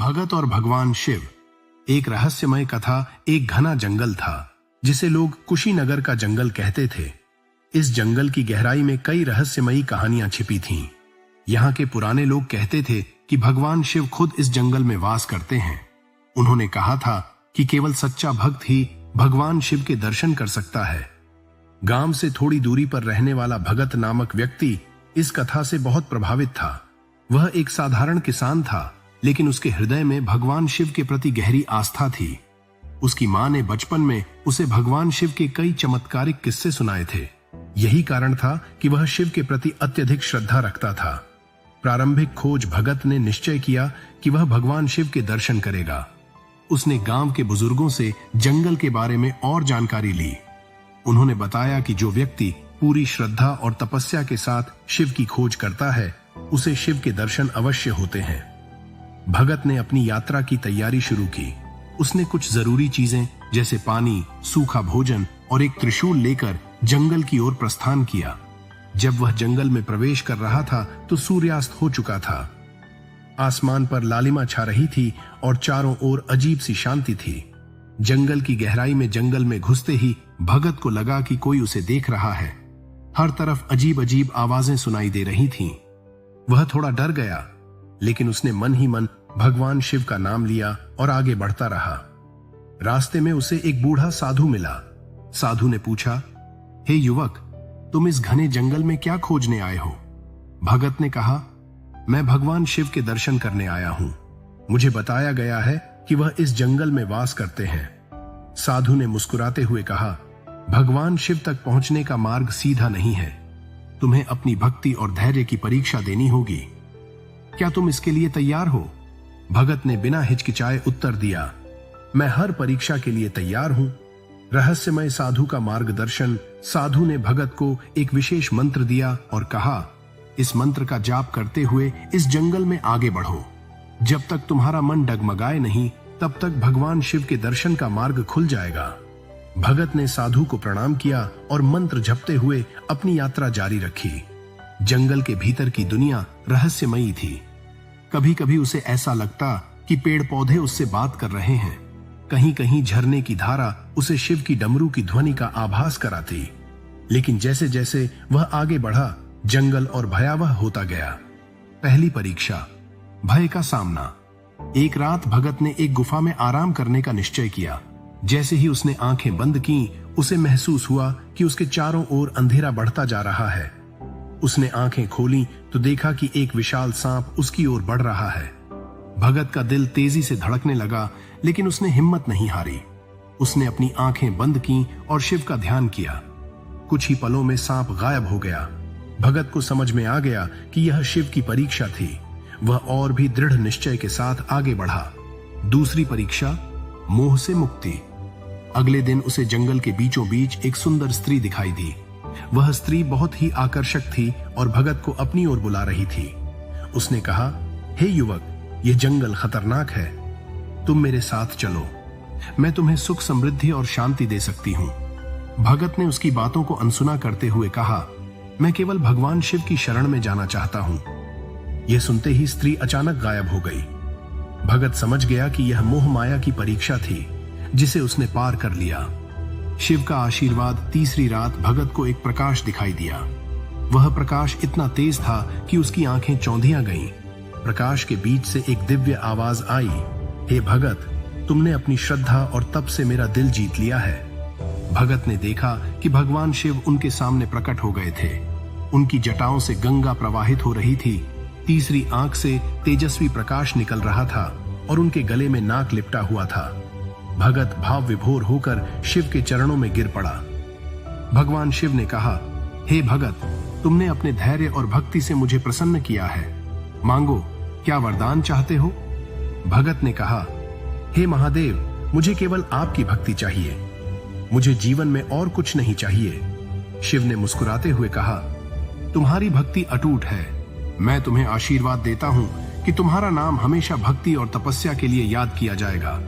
भगत और भगवान शिव। एक रहस्यमय कथा। एक घना जंगल था जिसे लोग कुशीनगर का जंगल कहते थे। इस जंगल की गहराई में कई रहस्यमयी कहानियां छिपी थीं। यहाँ के पुराने लोग कहते थे कि भगवान शिव खुद इस जंगल में वास करते हैं। उन्होंने कहा था कि केवल सच्चा भक्त ही भगवान शिव के दर्शन कर सकता है। गांव से थोड़ी दूरी पर रहने वाला भगत नामक व्यक्ति इस कथा से बहुत प्रभावित था। वह एक साधारण किसान था, लेकिन उसके हृदय में भगवान शिव के प्रति गहरी आस्था थी। उसकी मां ने बचपन में उसे भगवान शिव के कई चमत्कारिक किस्से सुनाए थे। यही कारण था कि वह शिव के प्रति अत्यधिक श्रद्धा रखता था। प्रारंभिक खोज भगत ने निश्चय किया कि वह भगवान शिव के दर्शन करेगा। उसने गांव के बुजुर्गों से जंगल के बारे में और जानकारी ली। उन्होंने बताया कि जो व्यक्ति पूरी श्रद्धा और तपस्या के साथ शिव की खोज करता है, उसे शिव के दर्शन अवश्य होते हैं। भगत ने अपनी यात्रा की तैयारी शुरू की। उसने कुछ जरूरी चीजें जैसे पानी, सूखा भोजन और एक त्रिशूल लेकर जंगल की ओर प्रस्थान किया। जब वह जंगल में प्रवेश कर रहा था तो सूर्यास्त हो चुका था। आसमान पर लालिमा छा रही थी और चारों ओर अजीब सी शांति थी। जंगल की गहराई में जंगल में घुसते ही भगत को लगा कि कोई उसे देख रहा है। हर तरफ अजीब अजीब आवाजें सुनाई दे रही थीं। वह थोड़ा डर गया, लेकिन उसने मन ही मन भगवान शिव का नाम लिया और आगे बढ़ता रहा। रास्ते में उसे एक बूढ़ा साधु मिला। साधु ने पूछा, हे युवक, तुम इस घने जंगल में क्या खोजने आए हो? भगत ने कहा, मैं भगवान शिव के दर्शन करने आया हूं। मुझे बताया गया है कि वह इस जंगल में वास करते हैं। साधु ने मुस्कुराते हुए कहा, भगवान शिव तक पहुंचने का मार्ग सीधा नहीं है। तुम्हें अपनी भक्ति और धैर्य की परीक्षा देनी होगी। क्या तुम इसके लिए तैयार हो? भगत ने बिना हिचकिचाए उत्तर दिया, मैं हर परीक्षा के लिए तैयार हूं। रहस्यमय साधु का मार्गदर्शन। साधु ने भगत को एक विशेष मंत्र दिया और कहा, इस मंत्र का जाप करते हुए इस जंगल में आगे बढ़ो। जब तक तुम्हारा मन डगमगाए नहीं, तब तक भगवान शिव के दर्शन का मार्ग खुल जाएगा। भगत ने साधु को प्रणाम किया और मंत्र जपते हुए अपनी यात्रा जारी रखी। जंगल के भीतर की दुनिया रहस्यमयी थी। कभी कभी उसे ऐसा लगता कि पेड़ पौधे उससे बात कर रहे हैं। कहीं कहीं झरने की धारा उसे शिव की डमरू की ध्वनि का आभास कराती। लेकिन जैसे जैसे वह आगे बढ़ा, जंगल और भयावह होता गया। पहली परीक्षा, भय का सामना। एक रात भगत ने एक गुफा में आराम करने का निश्चय किया। जैसे ही उसने आंखें बंद की, उसे महसूस हुआ कि उसके चारों ओर अंधेरा बढ़ता जा रहा है। उसने आंखें खोली तो देखा कि एक विशाल सांप उसकी ओर बढ़ रहा है। भगत का दिल तेजी से धड़कने लगा, लेकिन उसने हिम्मत नहीं हारी। उसने अपनी आंखें बंद की और शिव का ध्यान किया। कुछ ही पलों में सांप गायब हो गया। भगत को समझ में आ गया कि यह शिव की परीक्षा थी। वह और भी दृढ़ निश्चय के साथ आगे बढ़ा। दूसरी परीक्षा, मोह से मुक्ति। अगले दिन उसे जंगल के बीचों बीच एक सुंदर स्त्री दिखाई दी। वह स्त्री बहुत ही आकर्षक थी और भगत को अपनी ओर बुला रही थी। उसने कहा, हे युवक, यह जंगल खतरनाक है। तुम मेरे साथ चलो। मैं तुम्हें सुख, समृद्धि और शांति दे सकती हूं। भगत ने उसकी बातों को अनसुना करते हुए कहा, मैं केवल भगवान शिव की शरण में जाना चाहता हूं। यह सुनते ही स्त्री अचानक गायब हो गई। भगत समझ गया कि यह मोह माया की परीक्षा थी, जिसे उसने पार कर लिया। शिव का आशीर्वाद। तीसरी रात भगत को एक प्रकाश दिखाई दिया। वह प्रकाश इतना तेज था कि उसकी आंखें चौंधिया गईं। प्रकाश के बीच से एक दिव्य आवाज आई, हे भगत, तुमने अपनी श्रद्धा और तप से मेरा दिल जीत लिया है। भगत ने देखा कि भगवान शिव उनके सामने प्रकट हो गए थे। उनकी जटाओं से गंगा प्रवाहित हो रही थी। तीसरी आंख से तेजस्वी प्रकाश निकल रहा था और उनके गले में नाक लिपटा हुआ था। भगत भाव विभोर होकर शिव के चरणों में गिर पड़ा। भगवान शिव ने कहा, हे भगत, तुमने अपने धैर्य और भक्ति से मुझे प्रसन्न किया है। मांगो, क्या वरदान चाहते हो? भगत ने कहा, हे महादेव, मुझे केवल आपकी भक्ति चाहिए। मुझे जीवन में और कुछ नहीं चाहिए। शिव ने मुस्कुराते हुए कहा, तुम्हारी भक्ति अटूट है। मैं तुम्हें आशीर्वाद देता हूं कि तुम्हारा नाम हमेशा भक्ति और तपस्या के लिए याद किया जाएगा,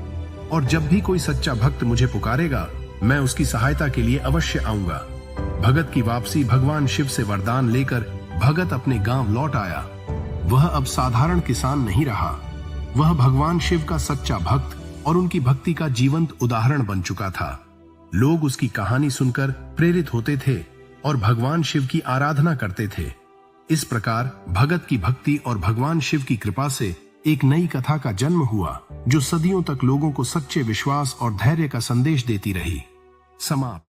और जब भी कोई सच्चा भक्त मुझे पुकारेगा, मैं उसकी सहायता के लिए अवश्य आऊंगा। भगत की वापसी। भगवान शिव से वरदान लेकर भगत अपने गांव लौट आया। वह अब साधारण किसान नहीं रहा। वह भगवान शिव का सच्चा भक्त और उनकी भक्ति का जीवंत उदाहरण बन चुका था। लोग उसकी कहानी सुनकर प्रेरित होते थे और भगवान शिव की आराधना करते थे। इस प्रकार भगत की भक्ति और भगवान शिव की कृपा से एक नई कथा का जन्म हुआ, जो सदियों तक लोगों को सच्चे विश्वास और धैर्य का संदेश देती रही। समाप्त।